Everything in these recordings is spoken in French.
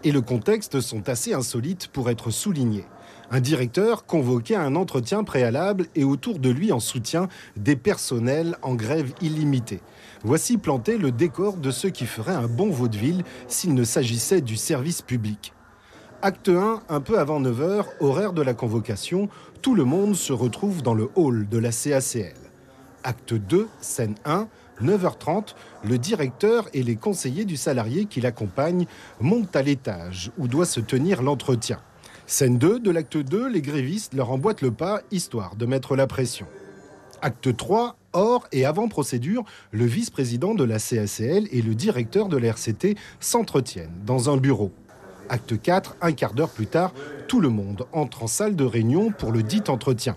et le contexte sont assez insolites pour être soulignés. Un directeur convoqué à un entretien préalable et autour de lui en soutien des personnels en grève illimitée. Voici planté le décor de ce qui ferait un bon vaudeville s'il ne s'agissait du service public. Acte 1, un peu avant 9 h, horaire de la convocation, tout le monde se retrouve dans le hall de la CACL. Acte 2, scène 1, 9h30, le directeur et les conseillers du salarié qui l'accompagnent montent à l'étage où doit se tenir l'entretien. Scène 2 de l'acte 2, les grévistes leur emboîtent le pas, histoire de mettre la pression. Acte 3, hors et avant procédure, le vice-président de la CACL et le directeur de la RCT s'entretiennent dans un bureau. Acte 4, un quart d'heure plus tard, tout le monde entre en salle de réunion pour le dit entretien.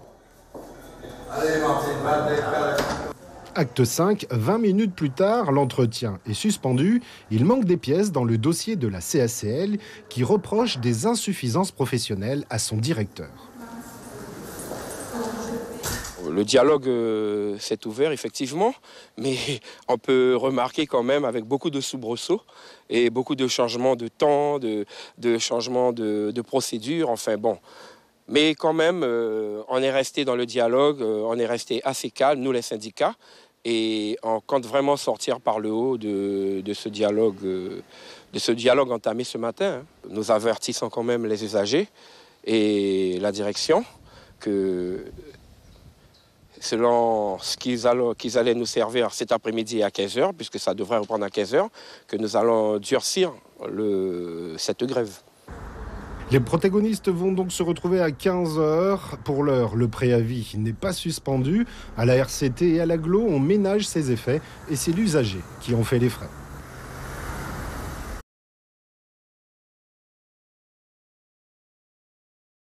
Acte 5, 20 minutes plus tard, l'entretien est suspendu. Il manque des pièces dans le dossier de la CACL qui reproche des insuffisances professionnelles à son directeur. Le dialogue s'est ouvert effectivement, mais on peut remarquer quand même avec beaucoup de soubresauts et beaucoup de changements de temps, de changements de procédure, enfin bon. Mais quand même, on est resté dans le dialogue, on est resté assez calme, nous les syndicats, et on compte vraiment sortir par le haut de ce dialogue entamé ce matin. Nous avertissons quand même les usagers et la direction que selon ce qu'ils allaient nous servir cet après-midi à 15 h, puisque ça devrait reprendre à 15 h, que nous allons durcir cette grève. Les protagonistes vont donc se retrouver à 15 h. Pour l'heure, le préavis n'est pas suspendu. À la RCT et à l'agglo, on ménage ses effets et c'est l'usager qui en fait les frais.